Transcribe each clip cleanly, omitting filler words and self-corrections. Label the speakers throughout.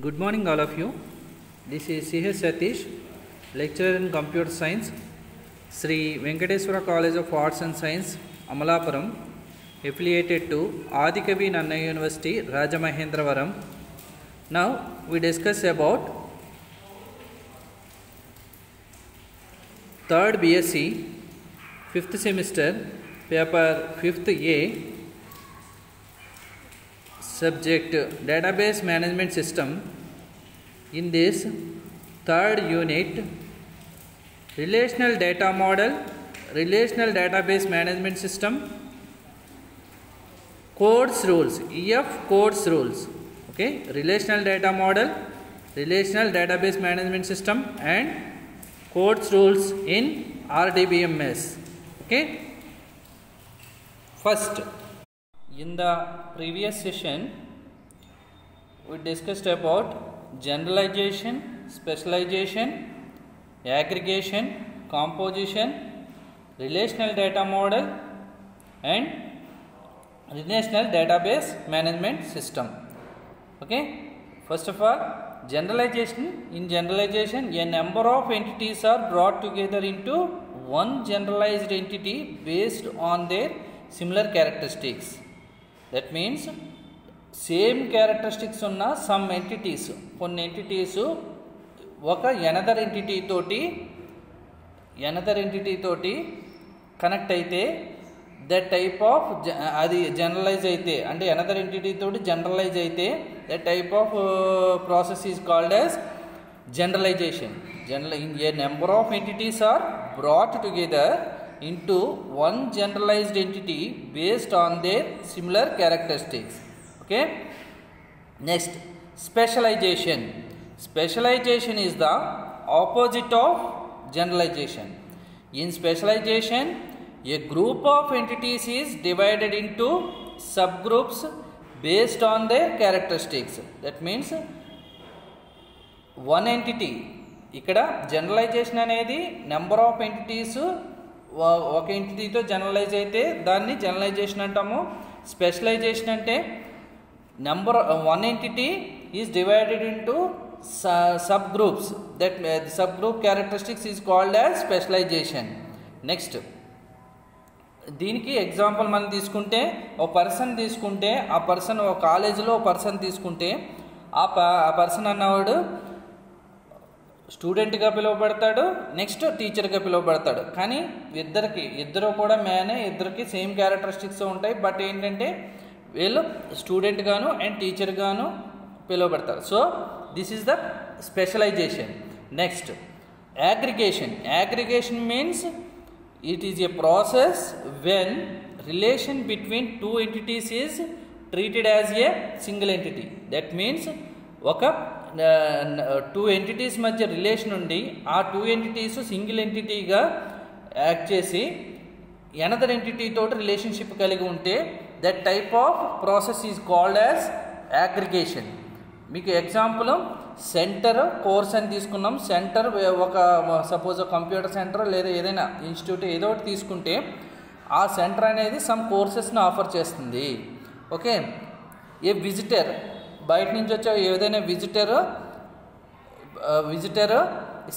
Speaker 1: Good morning, all of you. This is C.H. Satish, lecturer in computer science, Sri Venkateswara College of Arts and Science, Amalapuram, affiliated to Adikavi Nanna University, Rajamahendravaram. Now we discuss about third BSc, 5th semester, paper 5th A, subject database management system. In this third unit, relational data model, relational database management system, codes rules, EF codes rules. Okay, relational data model, relational database management system and codes rules in RDBMS. Okay, first, in the previous session we discussed about generalization, specialization, aggregation, composition, relational data model and relational database management system. Okay, first of all, generalization. In generalization, a number of entities are brought together into one generalized entity based on their similar characteristics. That means same characteristics ఉన్న some entities, కొన్ని entities ఒక another entity తోటి connect అయితే that type of అది generalise అయితే అంటే another entity తోటి generalise అయితే that type of process is called as generalization. A number of entities are brought together into one generalized entity based on their similar characteristics. Okay, next, specialization. Specialization is the opposite of generalization. In specialization, a group of entities is divided into subgroups based on their characteristics. That means one entity, ఇక్కడ generalisation అనేది number of entities ఒక ఎంటిటీతో generalise అయితే దాన్ని generalisation అంటాము. Specialisation అంటే number one entity is divided into sub groups, that sub group characteristics is called as specialisation. Next, దీనికి example మనం తీసుకుంటే ఒక పర్సన్ తీసుకుంటే ఆ పర్సన్ ఒక కాలేజీలో ఒక పర్సన్ తీసుకుంటే ఆ పర్సన్ అన్నవాడు స్టూడెంట్గా పిలువబడతాడు, నెక్స్ట్ టీచర్గా పిలువబడతాడు. కానీ ఇద్దరు కూడా మ్యానే, ఇద్దరికి సేమ్ క్యారెక్టరిస్టిక్స్ ఉంటాయి. బట్ ఏంటంటే వీళ్ళు స్టూడెంట్ గాను అండ్ టీచర్ గాను పిలువబడతారు. So this is the specialisation. Next, aggregation. Aggregation means it is a process when relation between two entities is treated as a single entity. That means ఒక two entities మధ్య relation ఉండి ఆ two entities single ఎంటిటీగా act చేసి another entity తోటి relationship కలిగి ఉంటే that type of process is called as aggregation. మీకు example centre course అని తీసుకున్నాం. సెంటర్ ఒక సపోజ్ కంప్యూటర్ సెంటర్ లేదా ఏదైనా ఇన్స్టిట్యూట్ ఏదో ఒకటి తీసుకుంటే ఆ సెంటర్ అనేది సమ్ కోర్సెస్ని ఆఫర్ చేస్తుంది. ఓకే, ఏ విజిటర్ బయట నుంచి వచ్చే ఏదైనా విజిటర్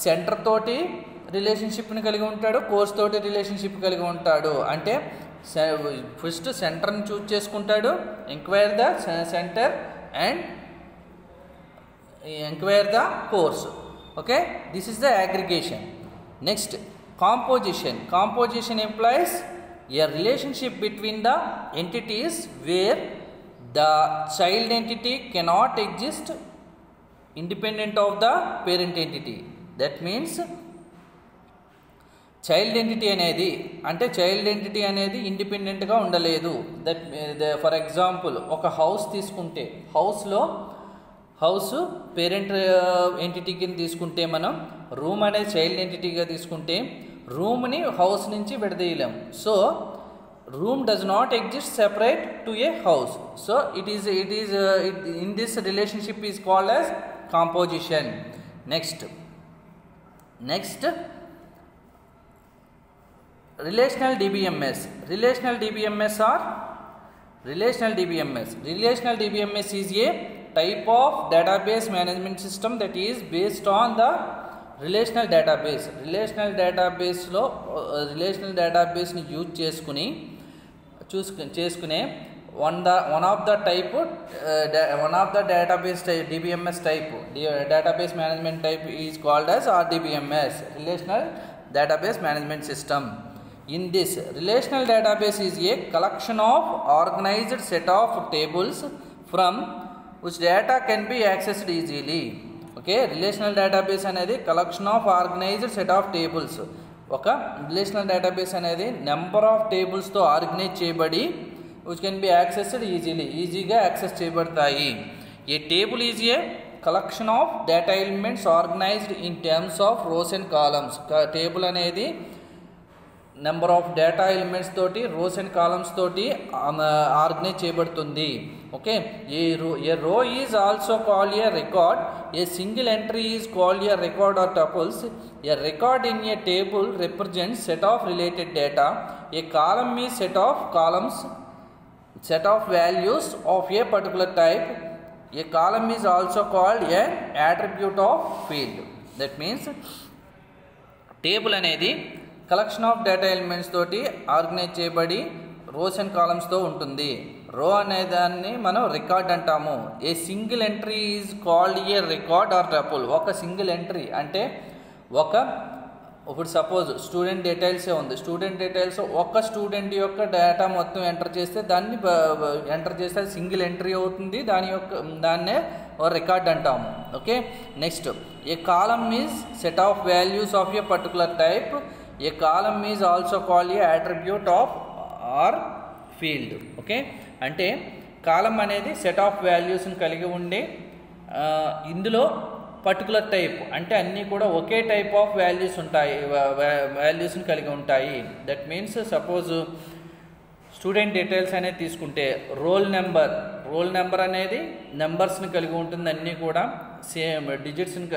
Speaker 1: సెంటర్ తోటి రిలేషన్షిప్ని కలిగి ఉంటాడు, కోర్స్ తోటి రిలేషన్షిప్ కలిగి ఉంటాడు. అంటే ఫస్ట్ సెంటర్ని చూజ్ చేసుకుంటాడు, enquire the centre and enquire the course. Okay, this is the aggregation. Next, composition. Composition implies a relationship between the entities where the child entity cannot exist independent of the parent entity. That means child entity అనేది ఇండిపెండెంట్గా ఉండలేదు. That for example ఒక house తీసుకుంటే house parent entity కింద తీసుకుంటే మనం room అనేది child ఎంటిటీగా తీసుకుంటే రూమ్ని హౌస్ నుంచి విడదీయలేం. So room does not exist separate to a house. So it is in this relationship is called as composition. Next, relational DBMS. Relational DBMS is a type of database management system that is based on the relational database. Relational database లో relational database ని use చేసుకునే one of the database type, DBMS type, database management type is called as RDBMS, relational database management system. In this, relational database is a collection of organized set of tables from which data can be accessed easily. Okay, relational database అనేది collection of organized set of tables. ఒక relational database అనేది number of tables తో organise చేయబడి which can be accessed easily, ఈజీగా access చేయబడతాయి. A table is a collection of data elements organized in terms of rows and columns. Table అనేది number of data elements తోటి rows and columns తోటి organise చేయబడుతుంది. Okay, A row is also called a record. A single entry is called a record or tuples. A record in a table represents set of related data. A column is set of columns, set of values of a particular type. A column is also called an attribute of field. That means table అనేది collection of data elements తోటి organise చేయబడి rose and columns తో ఉంటుంది. రో అనే దాన్ని మనం record అంటాము. A single entry is called a record or tuple. ఒక సింగిల్ ఎంట్రీ అంటే ఇప్పుడు సపోజ్ స్టూడెంట్ డీటెయిల్సే ఉంది. స్టూడెంట్ డీటెయిల్స్ ఒక స్టూడెంట్ యొక్క డేటా మొత్తం ఎంటర్ చేస్తే అది సింగిల్ ఎంట్రీ అవుతుంది. దాన్నే రికార్డ్ అంటాము. Okay, next A column is set of values of A particular type. A column is also called A attribute of or field. Okay, అంటే column అనేది సెట్ ఆఫ్ వాల్యూస్ని కలిగి ఉండి ఇందులో పర్టికులర్ టైప్ అంటే అన్నీ కూడా ఒకే టైప్ ఆఫ్ వాల్యూస్ని కలిగి ఉంటాయి. That means suppose student details అనేది తీసుకుంటే రోల్ నెంబర్ అనేది నెంబర్స్ని కలిగి ఉంటుంది. అన్నీ కూడా సేమ్ డిజిట్స్ని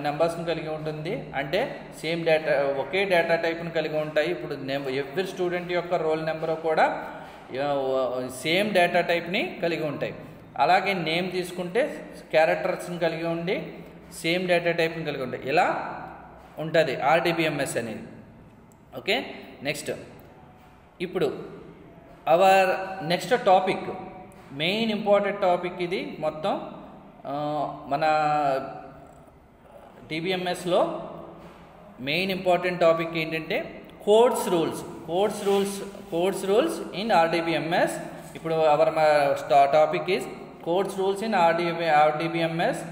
Speaker 1: నెంబర్స్ని కలిగి ఉంటుంది. అంటే సేమ్ డేటా ఒకే డేటా టైప్ని కలిగి ఉంటాయి. ఇప్పుడు ఎవ్రీ స్టూడెంట్ యొక్క రోల్ నెంబర్ కూడా సేమ్ డేటా టైప్ని కలిగి ఉంటాయి. అలాగే నేమ్ తీసుకుంటే క్యారెక్టర్స్ని కలిగి ఉండి సేమ్ డేటా టైప్ని కలిగి ఉంటాయి. ఇలా ఉంటుంది ఆర్డిబిఎంఎస్ అనేది. ఓకే, నెక్స్ట్ ఇప్పుడు our next topic, main important topic ఇది. మొత్తం మన డిబిఎంఎస్లో మెయిన్ ఇంపార్టెంట్ టాపిక్ ఏంటంటే కోడ్స్ రూల్స్ ఇన్ ఆర్డిబిఎంఎస్. ఇప్పుడు our topic is Codd's rules in RDBMS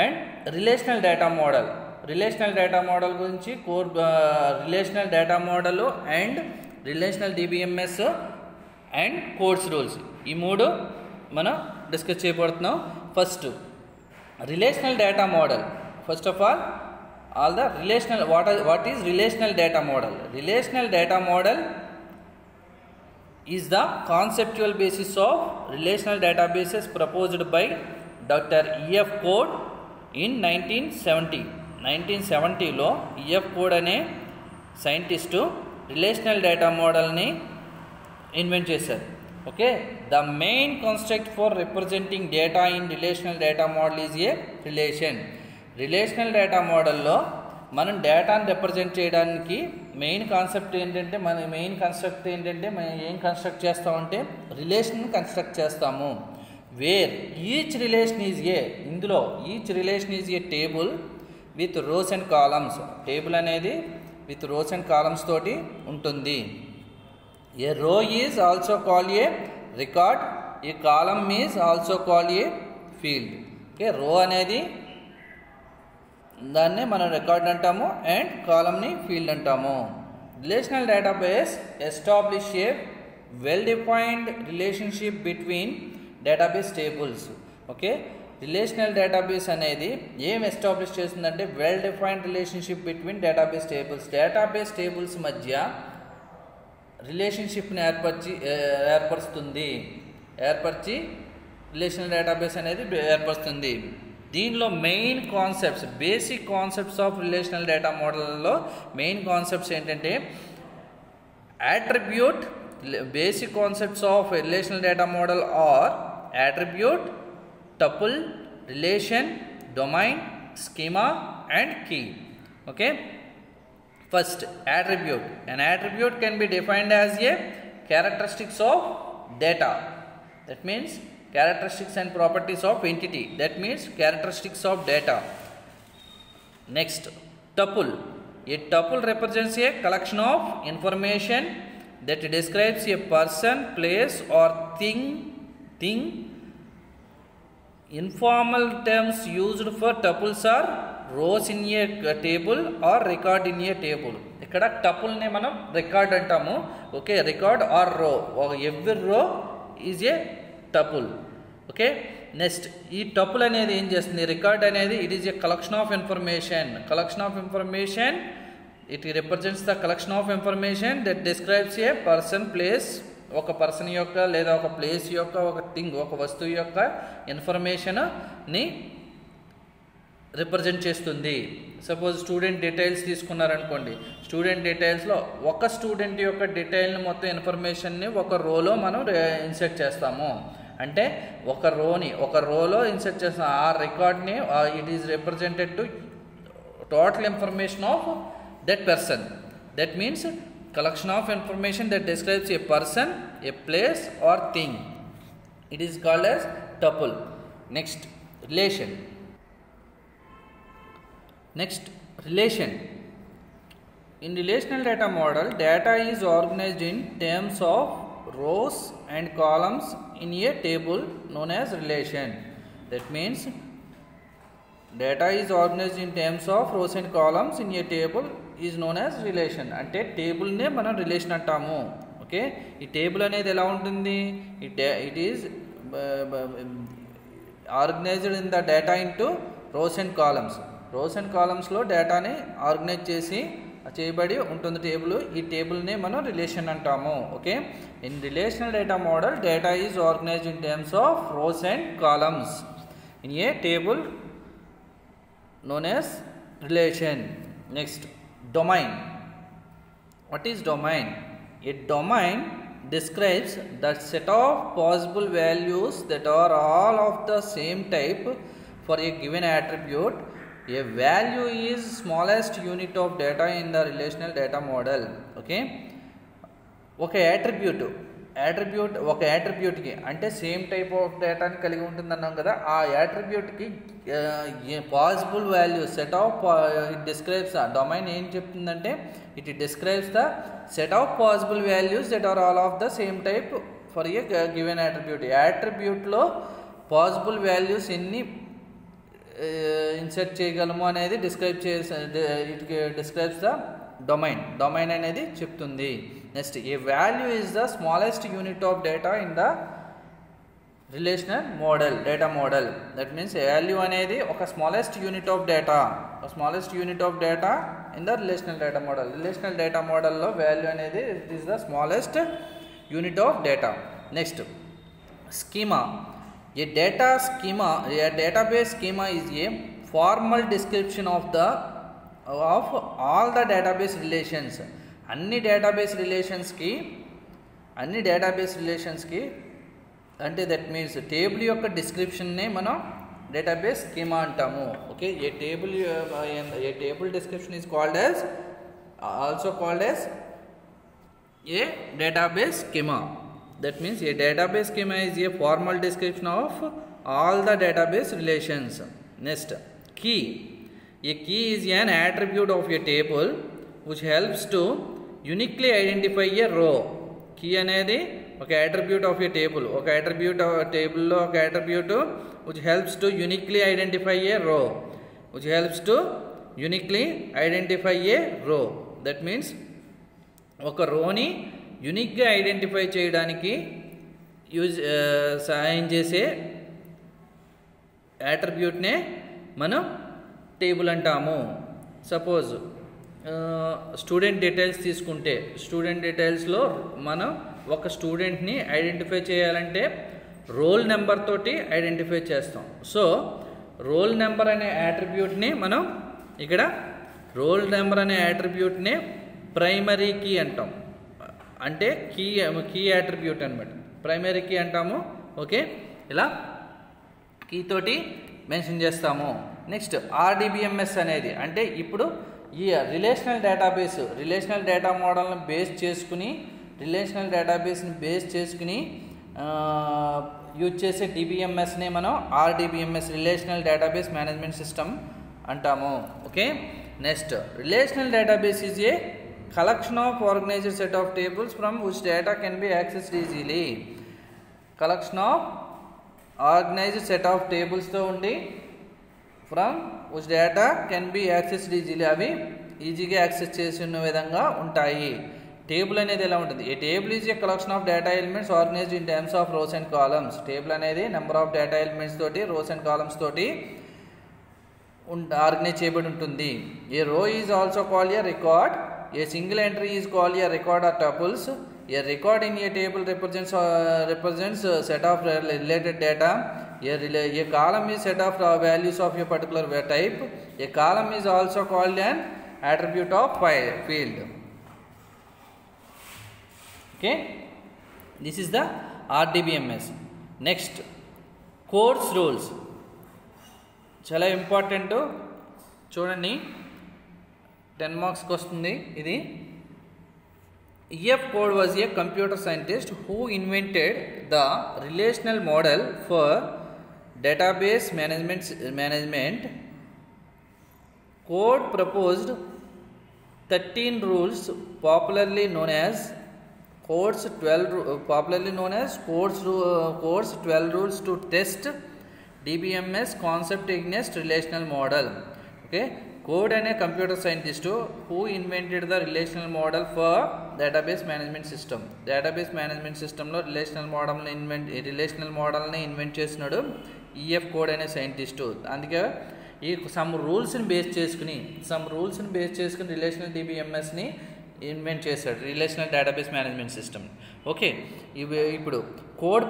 Speaker 1: and relational data model. Relational data model గురించి relational data model and relational DBMS and Codd's rules, ఈ మూడు మనం డిస్కస్ చేయబడుతున్నాం. First relational data model. First of all the relational what is relational data model. Relational data model is the conceptual basis of relational databases proposed by doctor E F Codd in 1970లో E F Codd అనే scientist relational data మోడల్ని invent చేశారు. Okay, the main construct for representing data in relational data model is a relation. Relational data మోడల్లో మనం డేటాను represent చేయడానికి main concept ఏంటంటే మనం ఏం కన్స్ట్రక్ట్ చేస్తామంటే రిలేషన్ కన్స్ట్రక్ట్ చేస్తాము. Where each relation is a, ఇందులో each relation is a table with rows and columns. Table అనేది విత్ రోస్ అండ్ కాలమ్స్ తోటి ఉంటుంది. A row is also call a record. A column is also call a field. Okay, row అనేది దాన్నే మనం record అంటాము and కాలమ్ని field అంటాము. Relational database establish a well defined relationship between database tables. Okay, relational database అనేది ఏం establish చేస్తుందంటే well defined relationship between database tables. Database tables మధ్య రిలేషన్షిప్ని ఏర్పరిచి రిలేషనల్ డేటాబేస్ అనేది ఏర్పరుస్తుంది. దీనిలో main concepts, basic concepts of relational data మోడల్లో main concepts ఏంటంటే attribute. Basic concepts of relational data model are attribute, tuple, relation, domain, schema and key. Okay. First, attribute. An attribute can be defined as a characteristics of data. That means characteristics and properties of entity. That means characteristics of data. Next, tuple. A tuple represents a collection of information that describes a person, place or thing. Informal terms used for tuples are rows in a table or record in a table. ఇక్కడ tuple నే మనం record అంటాము. Okay, record or row. Every row is a tuple. Okay, next ఈ tuple అనేది ఏం చేస్తుంది? Record అనేది it is a collection of information. It represents the collection of information that describes A person, place, ఒక person యొక్క లేదా ఒక place యొక్క, ఒక థింగ్, ఒక వస్తువు యొక్క ఇన్ఫర్మేషన్ని రిప్రజెంట్ చేస్తుంది. సపోజ్ స్టూడెంట్ డీటెయిల్స్ తీసుకున్నారనుకోండి, స్టూడెంట్ డీటెయిల్స్లో ఒక స్టూడెంట్ యొక్క డీటెయిల్ని మొత్తం ఇన్ఫర్మేషన్ని ఒక రోలో మనం ఇన్సర్ట్ చేస్తాము. అంటే ఒక రోలో ఇన్సర్ట్ చేస్తాం. ఆ రికార్డ్ని it is represented to total information of that person. That means collection of information that describes a person, a place or thing. It is called as tuple. Next, relation. In relational data model, data is organized in terms of rows and columns in a table known as relation. That means data is organized in terms of rows and columns in a table is known as relation. అంటే టేబుల్నే మనం relation అంటాము. Okay, ఈ table అనేది ఎలా ఉంటుంది? It is organised in the data into rows and కాలమ్స్లో డేటాని ఆర్గనైజ్ చేయబడి ఉంటుంది టేబుల్. ఈ టేబుల్నే మనం రిలేషన్ అంటాము. Okay, in relational data model data is organised in terms of rows and columns in a table known as relation. Next, domain. What is domain? A domain describes the set of possible values that are all of the same type for a given attribute. A value is smallest unit of data in the relational data model. Okay, ఒక యాట్రిబ్యూట్కి అంటే same type of డేటాని కలిగి ఉంటుందన్నాం కదా. ఆ యాట్రిబ్యూట్కి possible value set of it describes. Domain ఏం చెప్తుందంటే it describes the set of possible values that are all of the same type for a given attribute. యాట్రిబ్యూట్లో పాసిబుల్ వాల్యూస్ ఎన్ని ఇన్సర్ట్ చేయగలము అనేది ఇట్ డిస్క్రైబ్స్ ద డొమైన్ అనేది చెప్తుంది. Next, a value is the smallest unit of data in the relational data model. That means value అనేది ఒక smallest unit of data in the relational data మోడల్లో value అనేది it is the smallest unit of data. Next, schema. A database schema is a formal description of all the database relations. అన్ని database రిలేషన్స్కి అంటే that means table యొక్క డిస్క్రిప్షన్నే మనం database schema అంటాము. Okay, A table description is also called as a database schema. That means a database schema is a formal description of all the database relations. Next, key. A key is an attribute of a table which helps to uniquely identify a row. Key అనేది ఒక attribute of a table. ఒక టేబుల్లో ఒక attribute which helps to uniquely identify a row. That means ఒక రోని యూనిక్గా identify చేయడానికి సహాయం చేసే యాట్రిబ్యూట్నే మనం టేబుల్ అంటాము. సపోజ్ స్టూడెంట్ డీటెయిల్స్ తీసుకుంటే, స్టూడెంట్ డీటెయిల్స్లో మనం ఒక స్టూడెంట్ని ఐడెంటిఫై చేయాలంటే రోల్ నెంబర్ తోటి ఐడెంటిఫై చేస్తాం. సో రోల్ నెంబర్ అనే యాట్రిబ్యూట్ని మనం ఇక్కడ ప్రైమరీ కీ అంటాం. అంటే కీ యాట్రిబ్యూట్ అనమాట, ప్రైమరీ కీ అంటాము. ఓకే, ఇలా కీ తోటి మెన్షన్ చేస్తాము. నెక్స్ట్ RDBMS అనేది అంటే ఇప్పుడు ఈ రిలేషనల్ డేటా మోడల్ని బేస్ చేసుకుని యూజ్ చేసే DBMSని మనం RDBMS relational database management system అంటాము. Okay. Next relational database is A collection of organized set of tables from which data can be accessed easily. Collection of organized set of tables తో ఉండి from which data can be accessed easily, అవి ఈజీగా access చేసిన విధంగా ఉంటాయి. Table అనేది ఎలా ఉంటుంది? A table is a collection of data elements organised in terms of rows and columns. Table అనేది నెంబర్ ఆఫ్ డేటా ఎలిమెంట్స్ తోటి రోస్ అండ్ కాలమ్స్ తోటి ఆర్గనైజ్ చేయబడి ఉంటుంది. A row is also called a record. A single entry is called a record or tuples. A record in a table represents a set of related data. A column is set of values of a particular type. A column is also called an attribute of field. Okay, this is the RDBMS. Next, course rules. చాలా important. చూడండి, 10 మార్క్స్కి వస్తుంది ఇది. E.F. Code was a computer scientist who invented the relational model for database management. Code proposed 13 rules popularly known as Code's 12 rules to test DBMS concept against relational model. Okay. Code and a computer scientist who invented the relational model for database management system. Database management system lo relational model ni invent చేసినాడు E.F. Code అనే scientist. అందుకే ఈ some రూల్స్ని base చేసుకుని relational DBMSని invent చేశాడు, relational database management system. Okay. ఇప్పుడు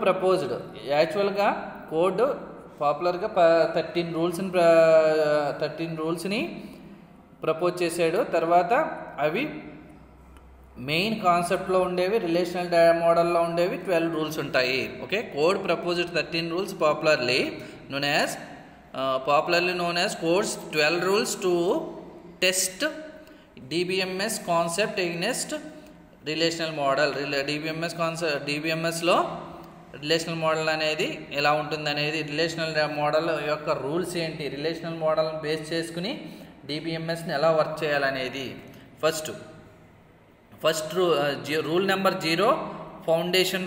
Speaker 1: proposed యాక్చువల్గా code పాపులర్గా 13 రూల్స్ని ప్రపోజ్ చేశాడు. తర్వాత అవి మెయిన్ కాన్సెప్ట్లో ఉండేవి, రిలేషనల్ మోడల్లో ఉండేవి 12 రూల్స్ ఉంటాయి. Okay. Code proposed 13 rules popularly known as code's 12 rules to test DBMS concept against relational model. DBMSలో రిలేషనల్ మోడల్ అనేది ఎలా ఉంటుంది అనేది, రిలేషనల్ మోడల్ యొక్క రూల్స్ ఏంటి, రిలేషనల్ మోడల్ బేస్ చేసుకుని DBMSని ఎలా వర్క్ చేయాలనేది. First rule number 0 foundation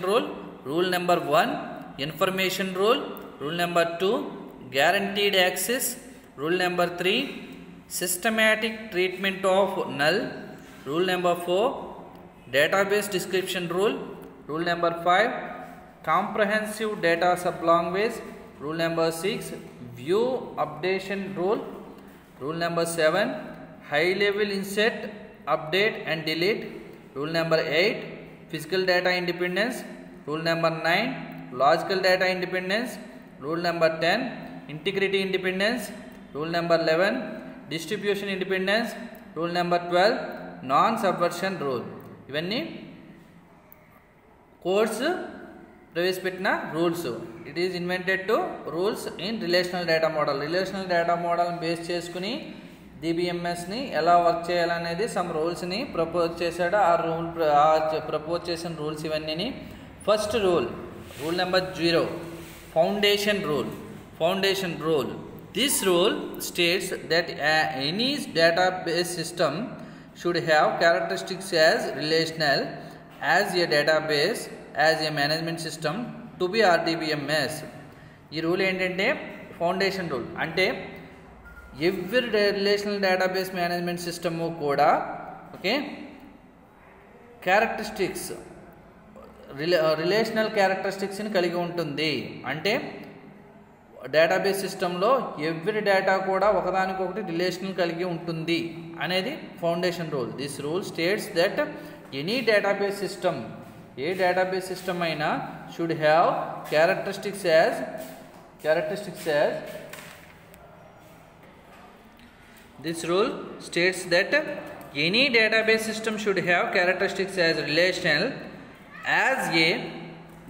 Speaker 1: rule number 1 information rule number 2 guaranteed access, rule number 3 systematic treatment of null, rule number 4 database description rule number 5 comprehensive data sublanguage, rule number 6 view updation rule number 7 high level insert update and delete, rule number 8 physical data independence, rule number 9 logical data independence, rule number 10 integrity independence, rule number 11 distribution independence, rule number 12 non subversion rule. ఇవన్నీ course ప్రవేశపెట్టిన rules. It is invented to rules in relational data model base చేసుకుని DBMSని ఎలా work చేయాలనేది some రూల్స్ని propose చేశాడు. Propose చేసిన rules ఇవన్నీ. First rule number 0 foundation rule. This rule states that any database system should have characteristics as relational as a database as a management system to B RDBMS. ఈ rule ఏంటంటే foundation rule. అంటే every relational database management system కూడా okay relational క్యారెక్టరిస్టిక్స్ని కలిగి ఉంటుంది. అంటే database సిస్టంలో every data కూడా ఒకదానికొకటి రిలేషన్ కలిగి ఉంటుంది అనేది foundation rule. This rule states that any database system, ఏ డేటాబేస్ సిస్టమ్ అయినా should have characteristics as this rule states that any database system should have characteristics as relational as a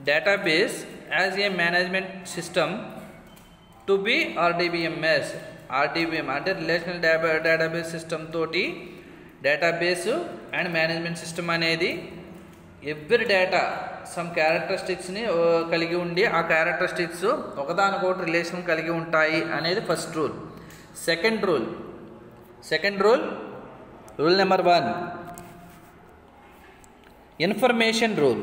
Speaker 1: database as a management system to be RDBMS. RDBM అంటే relational database system తోటి database and management system అనేది every data some క్యారెక్టరిస్టిక్స్ని కలిగి ఉండి ఆ క్యారెక్టరిస్టిక్స్ ఒకదానికొకటి relation కలిగి ఉంటాయి అనేది first rule. Second rule rule number 1, information rule.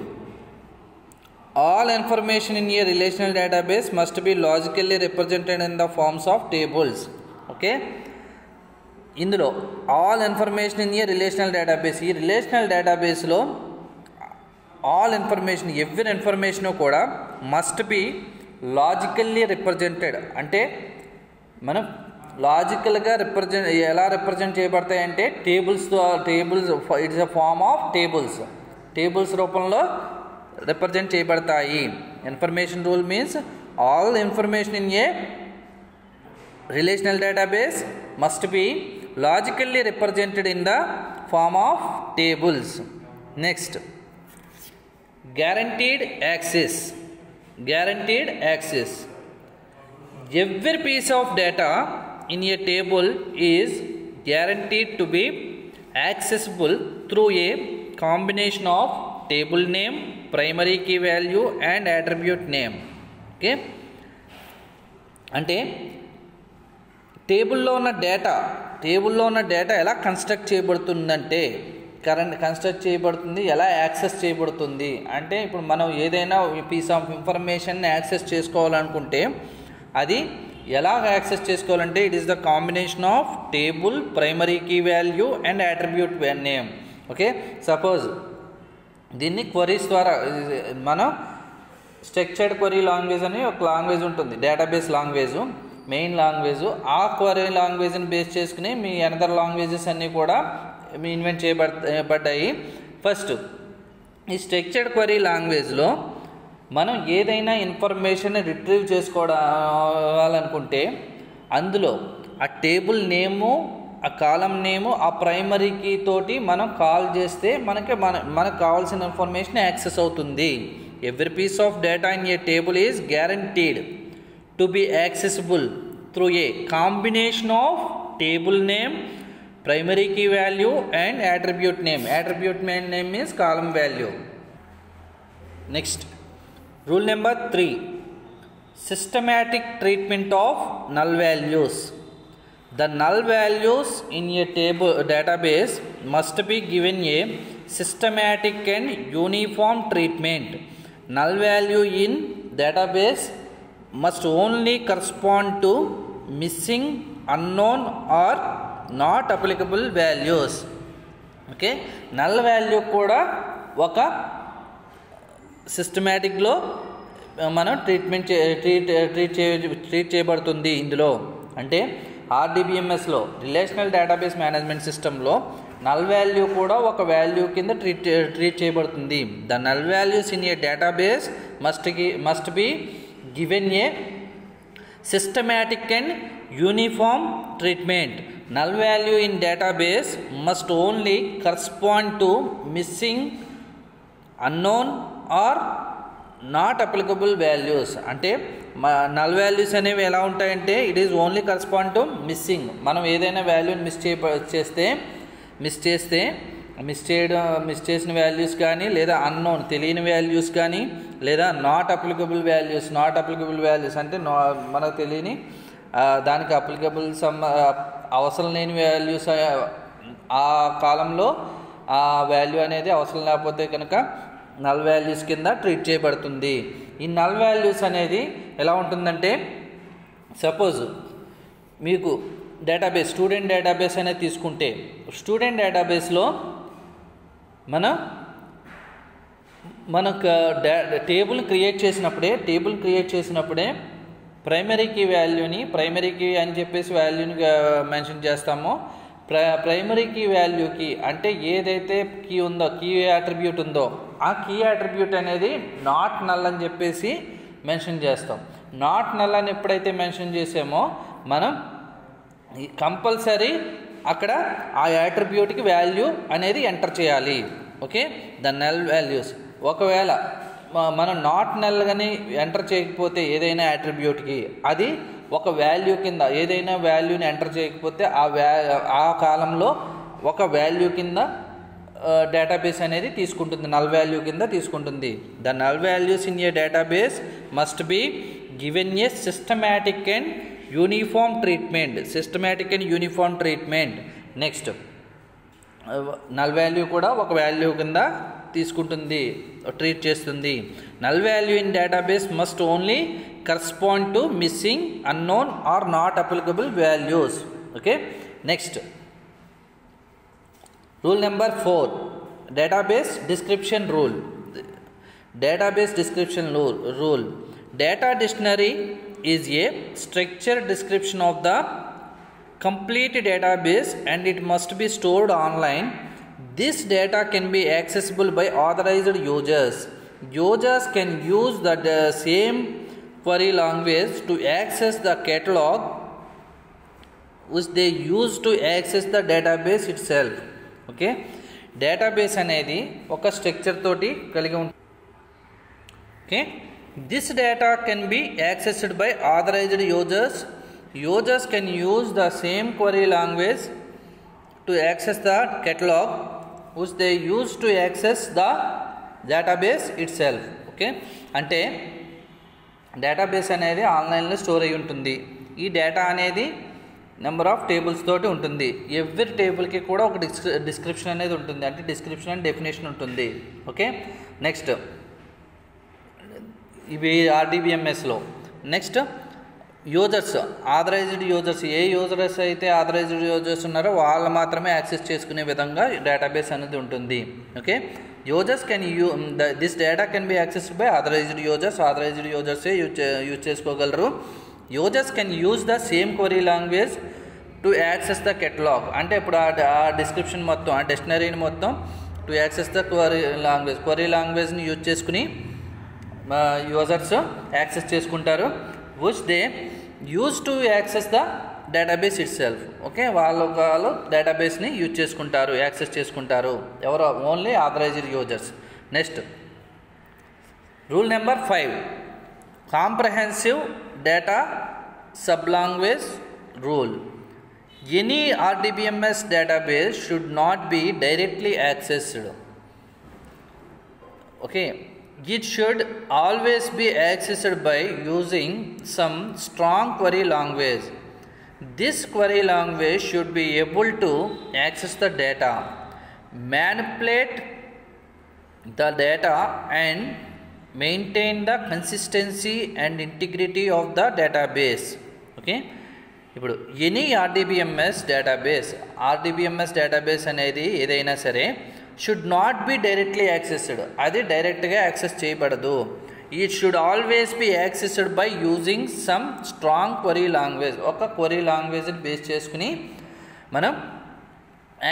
Speaker 1: All information in a relational database must be logically represented in the forms of tables. Okay, ఇందులో all information in a relational database, ఈ relational డేటాబేస్లో all information every information కూడా must be logically represented. అంటే మనం లాజికల్గా ఎలా represent చేయబడతాయంటే tables it's a form of tables రూపంలో రిప్రజెంట్ చేయబడతాయి. Information rule means all information in a relational database must be logically represented in the form of tables. Next, guaranteed access. Every piece of data in a table is guaranteed to be accessible through a combination of table name, primary key value and attribute name. Okay, అంటే టేబుల్లో ఉన్న data ఎలా construct చేయబడుతుందంటే ఎలా access చేయబడుతుంది అంటే ఇప్పుడు మనం ఏదైనా పీస్ ఆఫ్ ఇన్ఫర్మేషన్ని యాక్సెస్ చేసుకోవాలనుకుంటే అది ఎలా యాక్సెస్ చేసుకోవాలంటే it is the combination of table, primary key value and attribute name. Okay, suppose దీన్ని క్వరీస్ ద్వారా మనం స్ట్రక్చర్డ్ క్వరీ లాంగ్వేజ్ అని ఒక లాంగ్వేజ్ ఉంటుంది, డేటాబేస్ లాంగ్వేజ్, మెయిన్ లాంగ్వేజ్. ఆ క్వరీ లాంగ్వేజ్ని బేస్ చేసుకుని మీ అనదర్ లాంగ్వేజెస్ అన్నీ కూడా ఇన్వెంట్ చేయబడ్డాయి. ఫస్ట్ ఈ స్ట్రక్చర్డ్ క్వరీ లాంగ్వేజ్లో మనం ఏదైనా ఇన్ఫర్మేషన్ రిట్రీవ్ చేసుకోవాలనుకుంటే అందులో ఆ టేబుల్ నేము, ఆ కాలం నేము, ఆ ప్రైమరీ కీ తోటి మనం కాల్ చేస్తే మనకు కావాల్సిన ఇన్ఫర్మేషన్ యాక్సెస్ అవుతుంది. Every piece of data in a table is guaranteed to be accessible through a combination of table name, primary key value and attribute name. Attribute name is column value. Next, rule number 3, systematic treatment of null values. The null values in a database must be given a systematic and uniform treatment. Null value in database must only correspond to missing, unknown or not applicable values. Okay, null value కూడా ఒక సిస్టమేటిక్లో మనం treat చేయబడుతుంది. ఇందులో అంటే ఆర్డిబిఎంఎస్లో relational database management సిస్టంలో null value కూడా ఒక value కింద ట్రీట్ చేయబడుతుంది. The null values in a database must be given A systematic and uniform treatment. Null value in database must only correspond to missing, unknown or not applicable values. అంటే null values అనేవి ఎలా ఉంటాయంటే it is only correspond to missing. మనం ఏదైనా వాల్యూని miss చేసిన values కానీ లేదా అన్నోన్ తెలియని వాల్యూస్ కానీ లేదా నాట్ అప్లికబుల్ వాల్యూస్ అంటే మనకు తెలియని దానికి అప్లికబుల్ అవసరం లేని వాల్యూస్, ఆ కాలంలో ఆ వాల్యూ అనేది అవసరం లేకపోతే కనుక నల్ వాల్యూస్ కింద ట్రీట్ చేయబడుతుంది. ఈ నల్ వాల్యూస్ అనేది ఎలా ఉంటుందంటే సపోజ్ మీకు స్టూడెంట్ డేటాబేస్ అనేది తీసుకుంటే స్టూడెంట్ డేటాబేస్లో మనకు టేబుల్ క్రియేట్ చేసినప్పుడే ప్రైమరీ కీ అని చెప్పేసి వాల్యూని మెన్షన్ చేస్తామో ప్రైమరీ కీ వాల్యూకి అంటే ఏదైతే కీ అట్రిబ్యూట్ ఉందో ఆ కీ అట్రిబ్యూట్ అనేది నాట్ నల్ అని చెప్పేసి మెన్షన్ చేస్తాం. నాట్ నల్ అని ఎప్పుడైతే మెన్షన్ చేసామో మనం కంపల్సరీ అక్కడ ఆ అట్రిబ్యూట్కి వాల్యూ అనేది ఎంటర్ చేయాలి. Okay, the null values. ఒకవేళ మనం నాట్ నల్ కానీ ఎంటర్ చేయకపోతే ఏదైనా అట్రిబ్యూట్కి అది ఒక వాల్యూ కింద ఏదైనా వాల్యూని ఎంటర్ చేయకపోతే ఆ కాలంలో ఒక వాల్యూ కింద డేటాబేస్ అనేది తీసుకుంటుంది, నల్ వాల్యూ కింద తీసుకుంటుంది. The null values in a database must be given a systematic and uniform treatment. Next null value కూడా ఒక వాల్యూ కింద తీసుకుంటుంది, ట్రీట్ చేస్తుంది. Null value in database must only correspond to missing, unknown or not applicable values. Okay, next rule number 4, database description rule. Data dictionary is a structured description of the complete database and it must be stored online. This data can be accessible by authorized users. Users can use the same query language to access the catalog which they use to access the database itself. Okay, database అనేది ఒక structure తోటి కలిగి ఉంటుంది. Okay, this data can be accessed by authorised users. Users can use the same query language to access the catalog which they use to access the database itself. Okay, అంటే database అనేది ఆన్లైన్లో store అయి ఉంటుంది. ఈ data అనేది number of tables తోటి ఉంటుంది. Every టేబుల్కి కూడా ఒక డిస్క్రిప్షన్ అనేది ఉంటుంది, అంటే డిస్క్రిప్షన్ అండ్ డెఫినేషన్ ఉంటుంది. ఓకే, నెక్స్ట్ ఇవి RDBMSలో. Next users, authorized users. ఏ యూజర్స్ అయితే ఆథరైజ్డ్ యూజర్స్ ఉన్నారో వాళ్ళు మాత్రమే యాక్సెస్ చేసుకునే విధంగా డేటాబేస్ అనేది ఉంటుంది. Okay, users can this data can be accessed by authorized యూజర్సే యూజ్ చేసుకోగలరు. Users can use the same query language to access the catalog. అంటే ఇప్పుడు ఆ డిస్క్రిప్షన్ మొత్తం, ఆ డిక్షనరీని మొత్తం టు యాక్సెస్ ద క్వరీ లాంగ్వేజ్ని యూజ్ చేసుకుని యూజర్స్ యాక్సెస్ చేసుకుంటారు. Which they use to access the database itself. Okay, వాళ్ళు డేటాబేస్ని యూజ్ చేసుకుంటారు, యాక్సెస్ చేసుకుంటారు. ఎవరో only authorised users. Next rule number 5, comprehensive data sublanguage rule. Any RDBMS database should not be directly accessed. Okay, it should always be accessed by using some strong query language. This query language should be able to access the data, manipulate the data and maintain the consistency and integrity of the database. Okay, ఇప్పుడు any RDBMS database అనేది ఏదైనా సరే should not be directly accessed, అది డైరెక్ట్గా access చేయబడదు. It should always be accessed by using some strong query language. ఒక query లాంగ్వేజ్ని base చేసుకుని మనం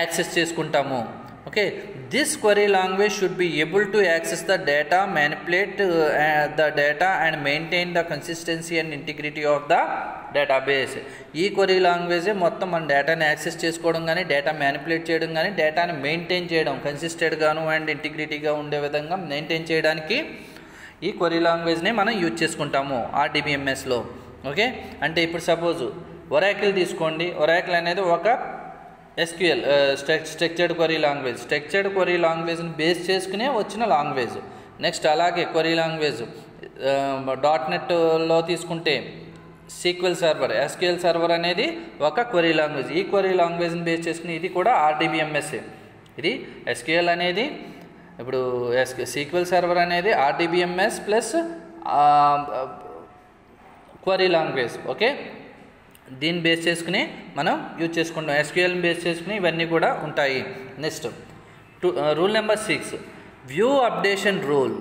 Speaker 1: యాక్సెస్ చేసుకుంటాము. Okay, this query language should be able to access the data, manipulate the data and maintain the consistency and integrity of the database. ఈ query లాంగ్వేజే మొత్తం మన డేటాని access చేసుకోవడం కానీ, డేటా మ్యానిపులేట్ చేయడం కానీ, డేటాని మెయింటైన్ చేయడం, కన్సిస్టెంట్గాను అండ్ ఇంటిగ్రిటీగా ఉండే విధంగా మెయింటైన్ చేయడానికి ఈ క్వరీ లాంగ్వేజ్ని మనం యూజ్ చేసుకుంటాము RDBMSలో. ఓకే, అంటే ఇప్పుడు సపోజు ఒరాకిల్ తీసుకోండి. ఒరాకిల్ అనేది ఒక SQL స్ట్రక్చర్డ్ క్వరీ లాంగ్వేజ్ని బేస్ చేసుకునే వచ్చిన లాంగ్వేజ్. నెక్స్ట్ అలాగే క్వరీ లాంగ్వేజ్ .NETలో తీసుకుంటే SQL సర్వర్ అనేది ఒక క్వరీ లాంగ్వేజ్. ఈ క్వరీ లాంగ్వేజ్ని బేస్ చేసుకుని ఇది కూడా RDBMS. ఇది SQL అనేది, ఇప్పుడు SQL సర్వర్ అనేది RDBMS plus query language. Okay, దీన్ని బేస్ చేసుకుని మనం యూజ్ చేసుకుంటాం. SQLని బేస్ చేసుకుని ఇవన్నీ కూడా ఉంటాయి. Next rule number 6, view updation rule.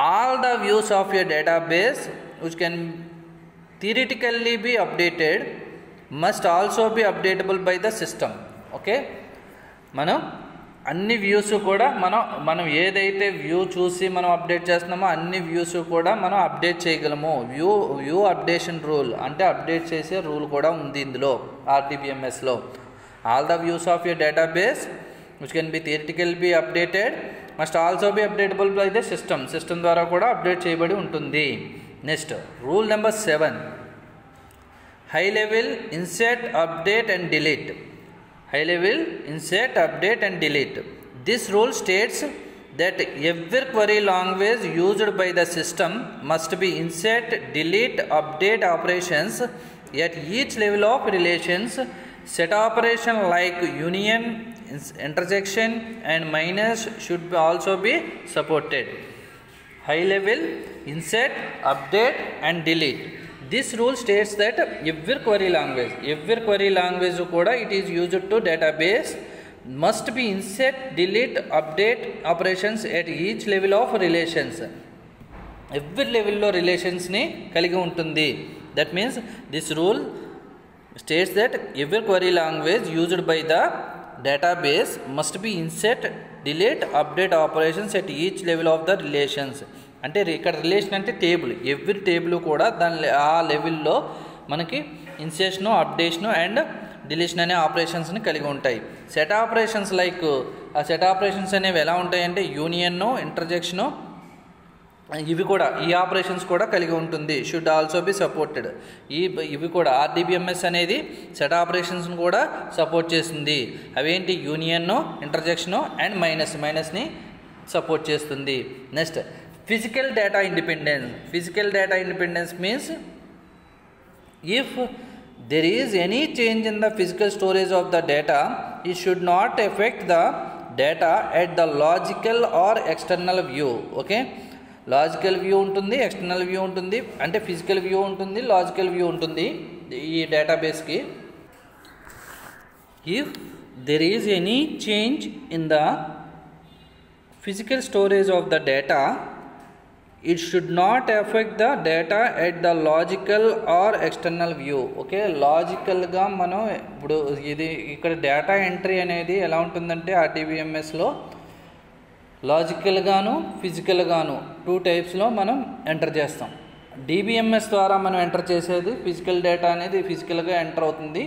Speaker 1: All the views of your database which can theoretically be updated must also be updatable by the system. Okay, మనం అన్ని వ్యూస్ కూడా మనం ఏదైతే వ్యూ చూసి మనం అప్డేట్ చేస్తున్నామో అన్ని వ్యూస్ కూడా మనం అప్డేట్ చేయగలము. వ్యూ అప్డేషన్ రూల్ అంటే అప్డేట్ చేసే రూల్ కూడా ఉంది ఇందులో RDBMSలో. All the views of your database which can be theoretically be updated must also be updatable by the system. System ద్వారా కూడా అప్డేట్ చేయబడి ఉంటుంది. Next rule number 7, high level insert, update and delete. High level insert, update and delete. This rule states that every query language used by the system must be insert, delete, update operations at each level of relations. Set operation like union, intersection and minus should also be supported. High level insert, update and delete. This rule states that every query language kuda it is used to database must be insert, delete, update operations at each level of relations. Every level lo relations ni kaligi untundi. That means this rule states that every query language used by the database must be insert, delete, update operations at each level of the relations. అంటే ఇక్కడ relation అంటే table, every table కూడా దాని ఆ లెవెల్లో మనకి ఇన్సర్షను, updation and deletion అనే ఆపరేషన్స్ని కలిగి ఉంటాయి. సెట్ ఆపరేషన్స్ లైక్ ఆ సెట్ ఆపరేషన్స్ అనేవి ఎలా ఉంటాయంటే యూనియన్ను, ఇంటర్జెక్షను ఇవి కూడా ఈ ఆపరేషన్స్ కూడా కలిగి ఉంటుంది. Should also be supported. ఇవి కూడా ఆర్డిబిఎంఎస్ అనేది సెట్ ఆపరేషన్స్ని కూడా సపోర్ట్ చేస్తుంది. అవేంటి యూనియన్ను, ఇంటర్జెక్షను అండ్ మైనస్ని సపోర్ట్ చేస్తుంది. Next physical data independence. Physical data independence means if there is any change in the physical storage of the data, it should not affect the data at the logical or external view. Okay, logical view ఉంటుంది, external view ఉంటుంది, అంటే physical view ఉంటుంది, logical view ఉంటుంది ఈ డేటాబేస్కి. If there is any change in the physical storage of the data, it should not affect the data at the logical or external view. Okay, లాజికల్గా మనం ఇప్పుడు ఇది ఇక్కడ డేటా ఎంట్రీ అనేది ఎలా ఉంటుందంటే ఆర్డిబిఎంఎస్లో లాజికల్గాను ఫిజికల్గాను 2 టైప్స్లో మనం ఎంటర్ చేస్తాం. డిబిఎంఎస్ ద్వారా మనం ఎంటర్ చేసేది ఫిజికల్ డేటా అనేది ఫిజికల్గా ఎంటర్ అవుతుంది.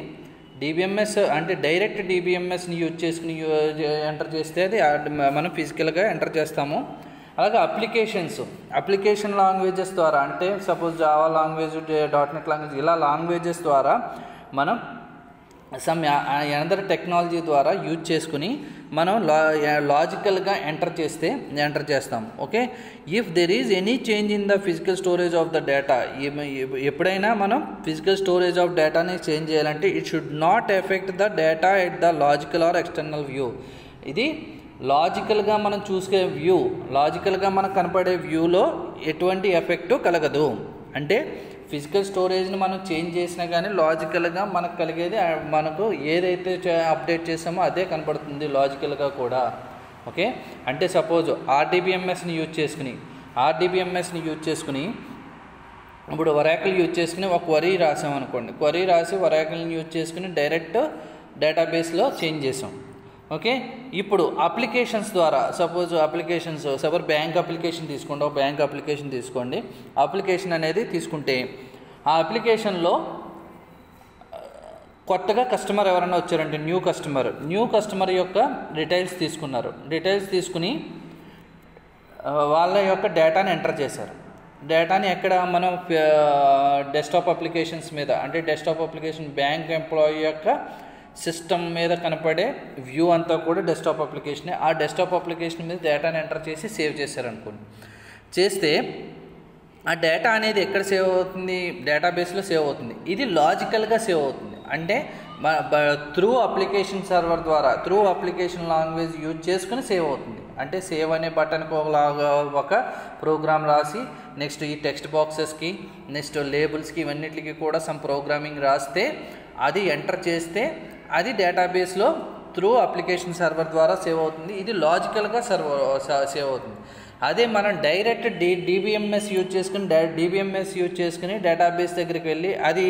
Speaker 1: డిబిఎంఎస్ అంటే డైరెక్ట్ డిబిఎంఎస్ని యూజ్ చేసుకుని ఎంటర్ చేస్తే అది మనం ఫిజికల్గా ఎంటర్ చేస్తాము. అలాగే అప్లికేషన్ లాంగ్వేజెస్ ద్వారా, అంటే suppose Java language, .NET language, ఇలా లాంగ్వేజెస్ ద్వారా మనం సమ్ అనదర్ టెక్నాలజీ ద్వారా యూజ్ చేసుకుని మనం లాజికల్గా ఎంటర్ చేస్తాం. Okay, if there is any change in the physical storage of the data, ఎప్పుడైనా మనం ఫిజికల్ స్టోరేజ్ ఆఫ్ డేటాని చేంజ్ చేయాలంటే it should not effect the data at the logical are external view. ఇది లాజికల్గా మనం చూసే వ్యూ, లాజికల్గా మనకు కనపడే వ్యూలో ఎటువంటి ఎఫెక్టు కలగదు. అంటే ఫిజికల్ స్టోరేజ్ని మనం చేంజ్ చేసినా కానీ లాజికల్గా మనకు కలిగేది, మనకు ఏదైతే అప్డేట్ చేసామో అదే కనపడుతుంది లాజికల్గా కూడా. ఓకే, అంటే సపోజ్ ఆర్డిబిఎంఎస్ని యూజ్ చేసుకుని ఇప్పుడు ఒరాకిల్ యూజ్ చేసుకుని ఒక క్వరీ రాసామనుకోండి, క్వరీ రాసి ఒరాకిల్ని యూజ్ చేసుకుని డైరెక్ట్ డేటాబేస్లో చేంజ్ చేసాం. ఓకే, ఇప్పుడు అప్లికేషన్స్ ద్వారా సపోజ్ బ్యాంక్ అప్లికేషన్ తీసుకోండి, ఒక బ్యాంక్ అప్లికేషన్ తీసుకోండి. అప్లికేషన్ అనేది తీసుకుంటే ఆ అప్లికేషన్లో కొత్తగా కస్టమర్ ఎవరైనా వచ్చారంటే న్యూ కస్టమర్ యొక్క డీటెయిల్స్ తీసుకుని వాళ్ళ యొక్క డేటాని ఎంటర్ చేశారు. డేటాని ఎక్కడ మనం డెస్క్టాప్ అప్లికేషన్స్ మీద, అంటే డెస్క్టాప్ అప్లికేషన్ బ్యాంక్ ఎంప్లాయీ యొక్క సిస్టమ్ మీద కనపడే వ్యూ అంతా కూడా డెస్క్టాప్ అప్లికేషనే. ఆ డెస్క్టాప్ అప్లికేషన్ మీద డేటాని ఎంటర్ చేసి సేవ్ చేశారనుకోండి. చేస్తే ఆ డేటా అనేది ఎక్కడ సేవ్ అవుతుంది? డేటాబేస్లో సేవ్ అవుతుంది. ఇది లాజికల్గా సేవ్ అవుతుంది. అంటే త్రూ అప్లికేషన్ సర్వర్ ద్వారా, త్రూ అప్లికేషన్ లాంగ్వేజ్ యూజ్ చేసుకుని సేవ్ అవుతుంది. అంటే సేవ్ అనే బటన్కి ఒక ప్రోగ్రామ్ రాసి, నెక్స్ట్ ఈ టెక్స్ట్ బాక్సెస్కి, నెక్స్ట్ లేబుల్స్కి, ఇవన్నిటికి కూడా సమ్ ప్రోగ్రామింగ్ రాస్తే అది ఎంటర్ చేస్తే అది డేటాబేస్లో త్రూ అప్లికేషన్ సర్వర్ ద్వారా సేవ్ అవుతుంది. ఇది లాజికల్గా సేవ్ అవుతుంది. అదే మనం డైరెక్ట్ డిబిఎంఎస్ యూజ్ చేసుకుని డేటాబేస్ దగ్గరికి వెళ్ళి, అది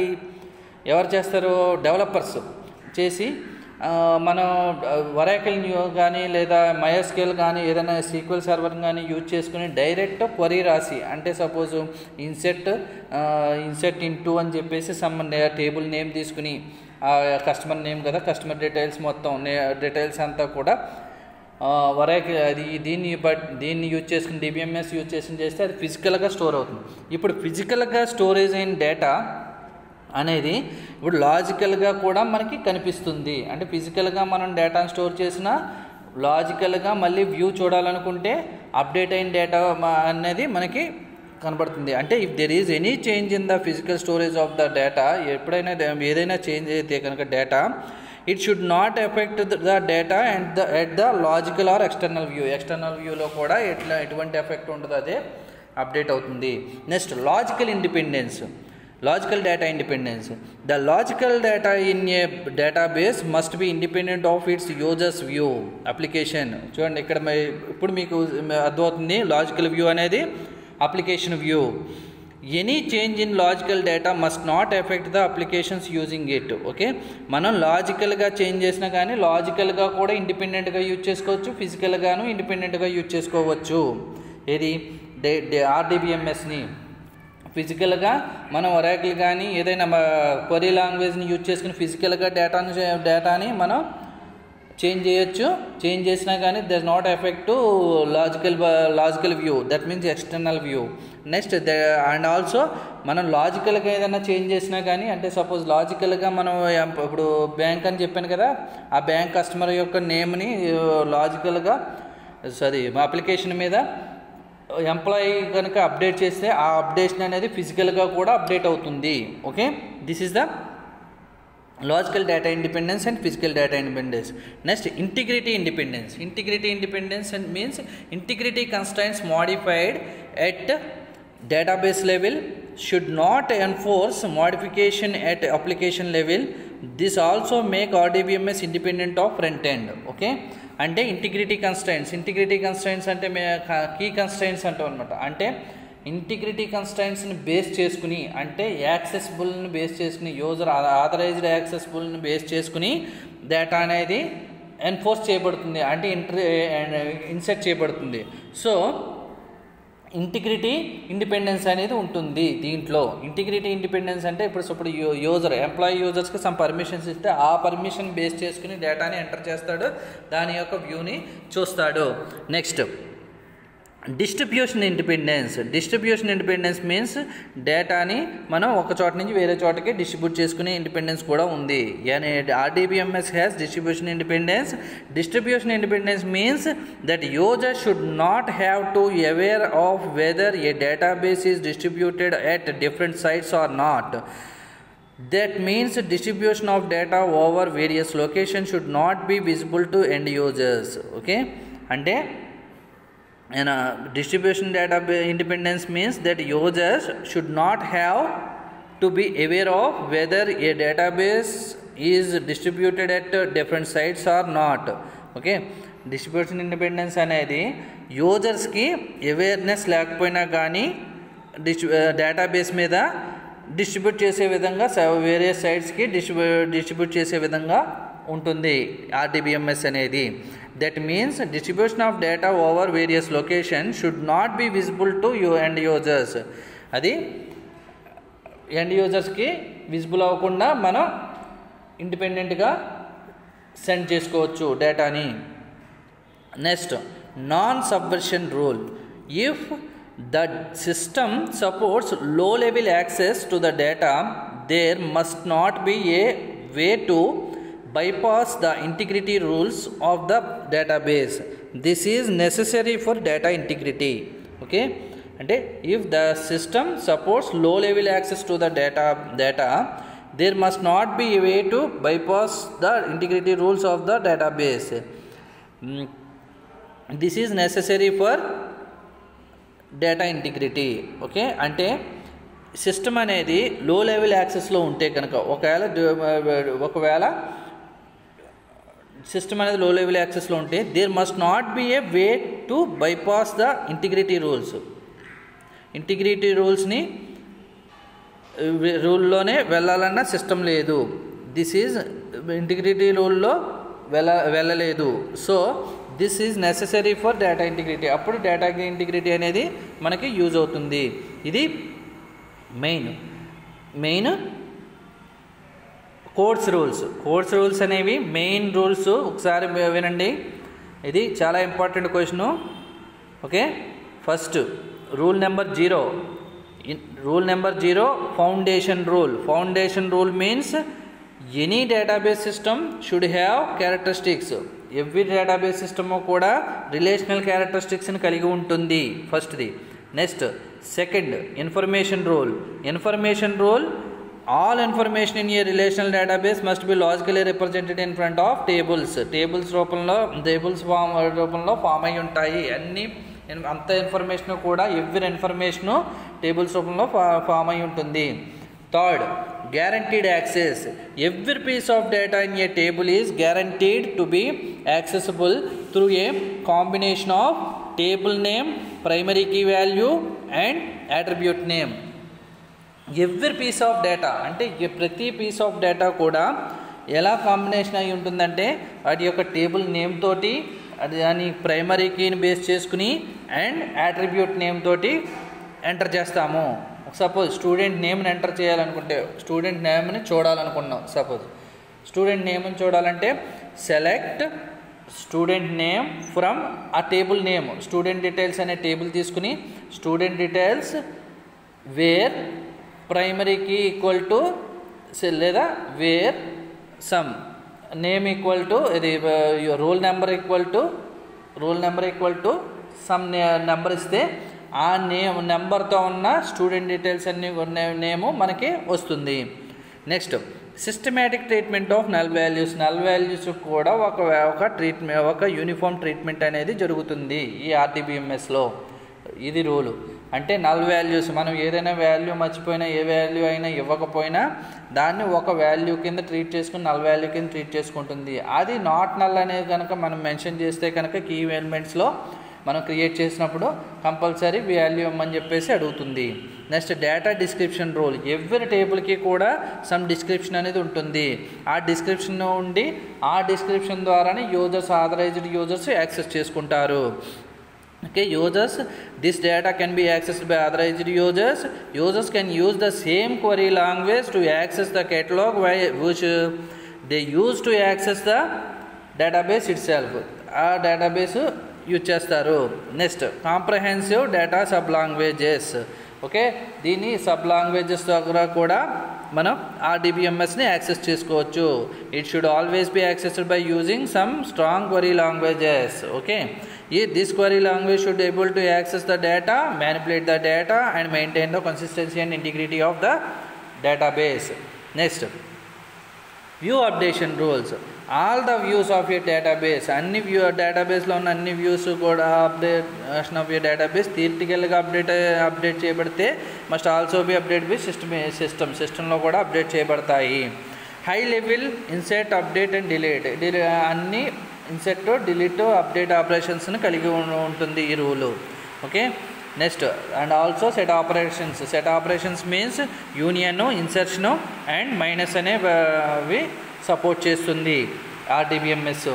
Speaker 1: ఎవరు చేస్తారు? డెవలపర్స్ చేసి మనం ఒరాకిల్ కానీ లేదా MySQL కానీ ఏదైనా SQL సర్వర్ కానీ యూజ్ చేసుకుని డైరెక్ట్ క్వరీ రాసి, అంటే సపోజ్ ఇన్సెట్ ఇంటూ అని చెప్పేసి సమ్ టేబుల్ నేమ్ తీసుకుని, కస్టమర్ నేమ్ కదా, కస్టమర్ డీటెయిల్స్ మొత్తం డీటెయిల్స్ అంతా కూడా ఒరాకిల్ అది దీన్ని యూజ్ చేసుకుని డిబిఎంఎస్ యూజ్ చేసుకుని చేస్తే అది ఫిజికల్గా స్టోర్ అవుతుంది. ఇప్పుడు ఫిజికల్గా స్టోరేజ్ అయిన డేటా అనేది ఇప్పుడు లాజికల్గా కూడా మనకి కనిపిస్తుంది. అంటే ఫిజికల్గా మనం డేటాను స్టోర్ చేసిన లాజికల్గా మళ్ళీ వ్యూ చూడాలనుకుంటే అప్డేట్ అయిన డేటా అనేది మనకి కనబడుతుంది. అంటే if there is any change in the physical storage of the data, ఎప్పుడైనా ఏదైనా చేంజ్ అయితే కనుక data, it should not effect the data and at the logical are external view. External వ్యూలో కూడా ఎటువంటి ఎఫెక్ట్ ఉండదు, అదే అప్డేట్ అవుతుంది. Next logical independence, logical data independence. The logical data in a database must be independent of it's users view application. చూడండి ఇక్కడ ఇప్పుడు మీకు అర్థమవుతుంది, లాజికల్ వ్యూ అనేది application view. Any change in logical data must not effect the applications using it. Okay, మనం లాజికల్గా change చేసినా కానీ లాజికల్గా కూడా ఇండిపెండెంట్గా యూజ్ చేసుకోవచ్చు, ఫిజికల్గాను ఇండిపెండెంట్గా యూజ్ చేసుకోవచ్చు. ఏది ఆర్డిబిఎంఎస్ని ఫిజికల్గా మనం ఒరాకిల్ కానీ ఏదైనా క్వరీ లాంగ్వేజ్ని యూజ్ చేసుకుని ఫిజికల్గా డేటాని మనం చేంజ్ చేయొచ్చు. చేంజ్ చేసినా కానీ there not effect to logical view, that means external view. Next and also మనం లాజికల్గా ఏదైనా చేంజ్ చేసినా కానీ, అంటే సపోజ్ లాజికల్గా మనం ఇప్పుడు బ్యాంక్ అని చెప్పాను కదా, ఆ బ్యాంక్ కస్టమర్ యొక్క నేమ్ని లాజికల్గా మా అప్లికేషన్ మీద ఎంప్లాయీ కనుక అప్డేట్ చేస్తే ఆ అప్డేషన్ అనేది ఫిజికల్గా కూడా అప్డేట్ అవుతుంది. Okay, this is the logical data independence and physical data independence. Next integrity independence. Integrity independence and means integrity constraints modified at database level should not enforce modification at application level. This also make RDBMS independent of front end. Okay, అంటే integrity constraints అంటే key constraints అంటాం అనమాట. అంటే integrity కన్స్ట్రైంట్స్ని base చేసుకుని, అంటే యాక్సెసిబుల్ని base చేసుకుని, user authorised యాక్సెసిబుల్ని base చేసుకుని data అనేది ఎన్ఫోర్స్ చేయబడుతుంది, అంటే ఇన్సెర్ట్ చేయబడుతుంది. సో ఇంటిగ్రిటీ ఇండిపెండెన్స్ అనేది ఉంటుంది దీంట్లో. ఇంటిగ్రిటీ ఇండిపెండెన్స్ అంటే ఇప్పుడు ఎంప్లాయీ యూజర్స్కి సమ్ పర్మిషన్స్ ఇస్తే ఆ పర్మిషన్ బేస్ చేసుకుని డేటాని ఎంటర్ చేస్తాడు, దాని యొక్క వ్యూని చూస్తాడు. నెక్స్ట్ డిస్ట్రిబ్యూషన్ ఇండిపెండెన్స్ మీన్స్ డేటాని మనం ఒక చోట నుంచి వేరే చోటకి డిస్ట్రిబ్యూట్ చేసుకునే ఇండిపెండెన్స్ కూడా ఉంది. RDBMS has distribution independence means that user should not have to aware of whether a database is distributed at different sites or not. That means distribution of data over various locations should not be visible to end users. Okay, అంటే distribution data independence means that users should not have to be aware of whether a database is distributed at different sites or not. Okay, distribution independence అనేది యూజర్స్కి awareness లేకపోయినా కానీ database మీద distribute చేసే విధంగా వేరే సైట్స్కి distribute చేసే విధంగా ఉంటుంది RDBMS అనేది. That means distribution of data over various location should not be visible to end users. అది ఎండ్ యూజర్స్కి విజిబుల్ అవ్వకుండా మనం ఇండిపెండెంట్గా సెండ్ చేసుకోవచ్చు డేటాని. Next non Subversion rule. If the system supports low level access to the data, there must not be a way to bypass the integrity rules of the database. This is necessary for data integrity. Okay, అంటే if the system supports low level access to the data there must not be a way to bypass the integrity rules of the database. This is necessary for data integrity. Okay, అంటే system అనేది low level యాక్సెస్లో ఉంటే కనుక ఒకవేళ system అనేది low level యాక్సెస్లో ఉంటే there must not be a way to bypass the integrity రూల్లోనే వెళ్ళాలన్న సిస్టమ్ లేదు. దిస్ ఈజ్ ఇంటిగ్రిటీ రూల్లో వెళ్ళలేదు. So this is necessary for data integrity. అప్పుడు డేటా ఇంటిగ్రిటీ అనేది మనకి యూజ్ అవుతుంది. ఇది మెయిన్ కోడ్స్ రూల్స్ అనేవి మెయిన్ రూల్స్. ఒకసారి వినండి, ఇది చాలా important question. Okay, first rule number 0. Rule number 0, foundation rule. Foundation rule means any database system should have characteristics. Every database system కూడా relational characteristics ని కలిగి ఉంటుంది. ఫస్ట్ది. Next second information rule. Information rule, all information in a relational database must be logically represented in front of tables. Tables రూపంలో form అయి ఉంటాయి. అన్ని అంత ఇన్ఫర్మేషన్ కూడా ఎవ్రీ ఇన్ఫర్మేషను టేబుల్స్ రూపంలో ఫామ్ అయి ఉంటుంది. Third, guaranteed access. Every piece of data in a table is guaranteed to be accessible through a combination of table name, primary key value and attribute name. Every piece of data అంటే ప్రతి piece of data కూడా ఎలా combination అయి ఉంటుందంటే వాటి యొక్క table name తోటి, అది దాని ప్రైమరీ కీని బేస్ చేసుకుని అండ్ యాట్రిబ్యూట్ నేమ్ తోటి ఎంటర్ చేస్తాము. సపోజ్ స్టూడెంట్ నేమ్ని ఎంటర్ చేయాలనుకుంటే, స్టూడెంట్ నేమ్ని చూడాలనుకున్నాం. సపోజ్ స్టూడెంట్ నేమ్ని చూడాలంటే సెలెక్ట్ స్టూడెంట్ నేమ్ ఫ్రమ్ ఆ టేబుల్ నేమ్. స్టూడెంట్ డీటెయిల్స్ అనే టేబుల్ తీసుకుని student details where primary key equal to లేదా where some name equal to ఇది roll number equal to some number ఇస్తే ఆ నెంబర్తో ఉన్న స్టూడెంట్ డీటెయిల్స్ అన్ని నేము మనకి వస్తుంది. Next systematic treatment of null values. Null values కూడా ఒక యూనిఫామ్ ట్రీట్మెంట్ అనేది జరుగుతుంది ఈ ఆర్డిబిఎంఎస్లో. ఇది రూలు. అంటే నల్ వాల్యూస్, మనం ఏదైనా వాల్యూ మర్చిపోయినా, ఏ వాల్యూ అయినా ఇవ్వకపోయినా దాన్ని ఒక వాల్యూ కింద ట్రీట్ చేసుకుని నల్ వాల్యూ కింద ట్రీట్ చేసుకుంటుంది. అది నాట్ నల్ అనేది కనుక మనం మెన్షన్ చేస్తే కనుక కీ ఎలిమెంట్స్లో మనం క్రియేట్ చేసినప్పుడు కంపల్సరీ వాల్యూ ఇవ్వమని చెప్పేసి అడుగుతుంది. Next data description rule. Every టేబుల్కి కూడా సమ్ డిస్క్రిప్షన్ అనేది ఉంటుంది. ఆ డిస్క్రిప్షన్ ఉండి ఆ డిస్క్రిప్షన్ ద్వారానే ఆథరైజ్డ్ యూజర్స్ యాక్సెస్ చేసుకుంటారు. Okay, this data can be accessed by authorized users. Users can use the same query language to access the catalog which they use to access the database itself. ఆ database use చేస్తారు. Next comprehensive data sub languages. Okay, దీన్ని sub languages ద్వారా కూడా మనం ఆర్డిబిఎంఎస్ని access చేసుకోవచ్చు. It should always be accessed by using some strong query languages. Okay, this query language should be able to access the data, manipulate the data and maintain the consistency and integrity of the database. Next, view updation rules. All the views of your database, అన్ని డేటాబేస్లో ఉన్న అన్ని views కూడా updation of your database థియరిటికల్గా update చేయబడితే must also be update with సిస్టంలో కూడా update చేయబడతాయి. High level insert, update and delete. అన్ని ఇన్సర్ట్, డిలీట్, అప్డేట్ ఆపరేషన్స్ని కలిగి ఉంటుంది ఈ rule. Okay, next and also set operations. Set operations means union, insertion and minus అనేవి సపోర్ట్ చేస్తుంది RDBMS.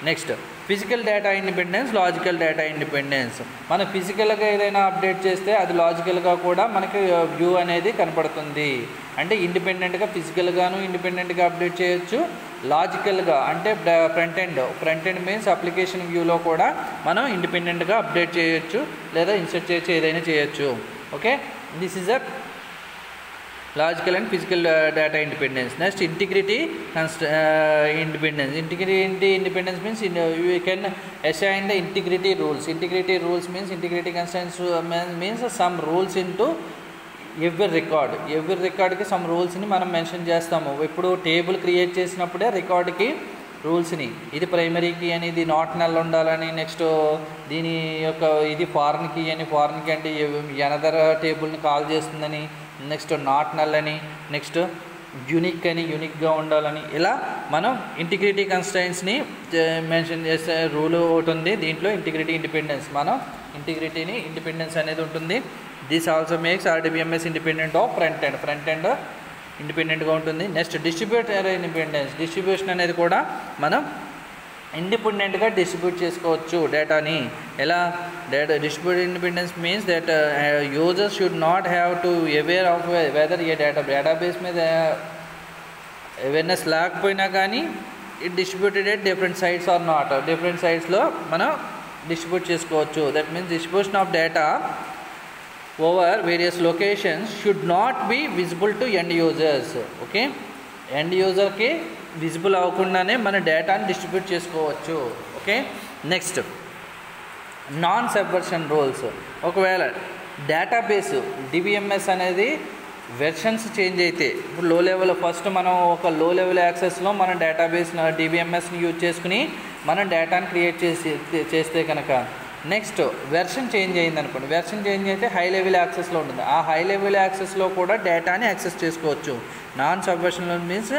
Speaker 1: Next physical data independence, logical data independence. మనం ఫిజికల్గా ఏదైనా అప్డేట్ చేస్తే అది లాజికల్గా కూడా మనకి వ్యూ అనేది కనపడుతుంది. అంటే ఇండిపెండెంట్గా ఫిజికల్గాను ఇండిపెండెంట్గా అప్డేట్ చేయొచ్చు. లాజికల్గా అంటే ఫ్రంట్ ఎండ్ మీన్స్ అప్లికేషన్ వ్యూలో కూడా మనం ఇండిపెండెంట్గా అప్డేట్ చేయొచ్చు లేదా ఇన్సర్ట్ చేయొచ్చు, ఏదైనా చేయొచ్చు. Okay, this is a logical and physical data independence. Next integrity independence. Integrity independence means you can assign the integrity rules. Integrity rules means integrity constraints means some rules into every రికార్డ్కి some రూల్స్ని మనం mention చేస్తాము. ఇప్పుడు table create చేసినప్పుడే రికార్డ్కి రూల్స్ని, ఇది primary key అని, ఇది నాట్ నల్ ఉండాలని, నెక్స్ట్ దీని యొక్క ఇది ఫారెన్ కీ అని, ఫారెన్ కీ అంటే ఎనదర్ టేబుల్ని కాల్ చేస్తుందని, నెక్స్ట్ నాట్ నల్ అని, నెక్స్ట్ యూనిక్ అని, యూనిక్గా ఉండాలని, ఇలా మనం ఇంటిగ్రిటీ కన్స్ట్రైన్స్ని మెన్షన్ చేసే రూల్ ఒకటి ఉంది. దీంట్లో ఇంటిగ్రిటీ ఇండిపెండెన్స్, మనం ఇండిపెండెన్స్ అనేది ఉంటుంది. This also makes RDBMS independent of front end ఇండిపెండెంట్గా ఉంటుంది. Next distributor independence. డిస్ట్రిబ్యూషన్ అనేది కూడా మనం ఇండిపెండెంట్గా డిస్ట్రిబ్యూట్ చేసుకోవచ్చు డేటాని. ఎలా distribute independence means that users should not have to aware of whether a database మీద అవేర్నెస్ లేకపోయినా కానీ it distributed at different sites or not, different సైట్స్లో మనం డిస్ట్రిబ్యూట్ చేసుకోవచ్చు. That means distribution of data over various locations should not be visible to end users. Okay, end యూజర్కి visible అవ్వకుండానే మన డేటాని డిస్ట్రిబ్యూట్ చేసుకోవచ్చు. Okay, next non subversion rules. ఒకవేళ database DBMS అనేది వెర్షన్స్ చేంజ్ అయితే, ఇప్పుడు లో లెవెల్ ఫస్ట్ మనం ఒక లో లెవెల్ యాక్సెస్లో మన డేటాబేస్ డిబిఎంఎస్ని యూజ్ చేసుకుని మనం డేటాని క్రియేట్ చేస్తే కనుక నెక్స్ట్ వెర్షన్ చేంజ్ అయింది అనుకోండి, వెర్షన్ చేంజ్ అయితే హై లెవెల్ యాక్సెస్లో ఉంటుంది. ఆ హై లెవెల్ యాక్సెస్లో కూడా డేటాని యాక్సెస్ చేసుకోవచ్చు. Non subversion means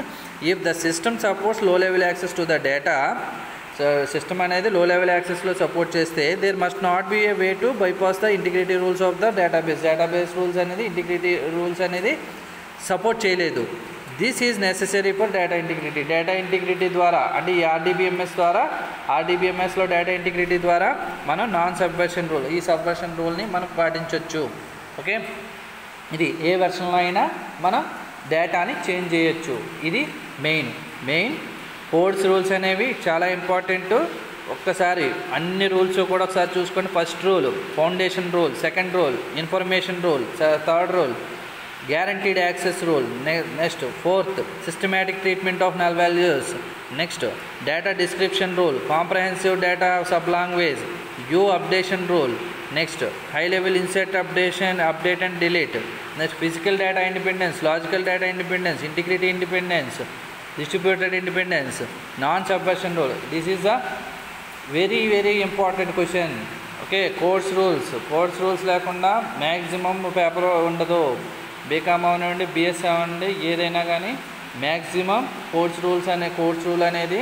Speaker 1: if the system supports low level access to the data, system అనేది లో లెవెల్ యాక్సెస్లో సపోర్ట్ చేస్తే there must not be a way to bypass the integrity rules of the database rules అనేది integrity rules అనేది support చేయలేదు. This is necessary for data integrity ద్వారా, అంటే ఈ ఆర్డీబీఎంఎస్లో data integrity ద్వారా మనం నాన్ సబ్వర్షన్ రూల్, ఈ సబ్వర్షన్ రూల్ని మనం పాటించవచ్చు. ఓకే, ఇది ఏ వెర్షన్లో అయినా మనం డేటాని చేంజ్ చేయొచ్చు. ఇది మెయిన్ కోడ్స్ రూల్స్ అనేవి చాలా ఇంపార్టెంట్. ఒక్కసారి అన్ని రూల్స్ కూడా ఒకసారి చూసుకోండి. First rule foundation rule, second rule information rule, third rule guaranteed access rule, next fourth systematic treatment of null values, next data description rule, comprehensive data sublanguage, view updation rule, next high level insert update and delete, next physical data independence, logical data independence, integrity independence, distributed independence, non subversion rule. This is a very important question. Okay, course rules లేకుండా maximum paper ఉండదు. BCom అవనండి, BS అవ్వండి, ఏదైనా కానీ maximum course rule అనేది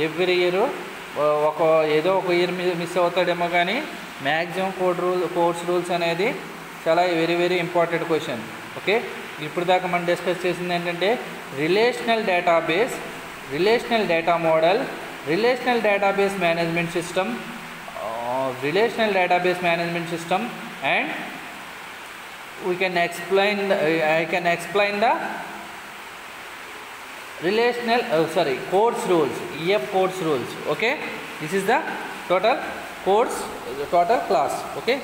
Speaker 1: every year ఏదో ఒక year miss అవుతాడేమో, కానీ maximum course rules అనేది చాలా వెరీ ఇంపార్టెంట్ క్వశ్చన్. ఓకే, ఇప్పుడు దాకా మనం డిస్కస్ చేసింది ఏంటంటే relational data model, relational database management system and I can explain the course rules, EF course rules. Okay, this is the total class. Okay.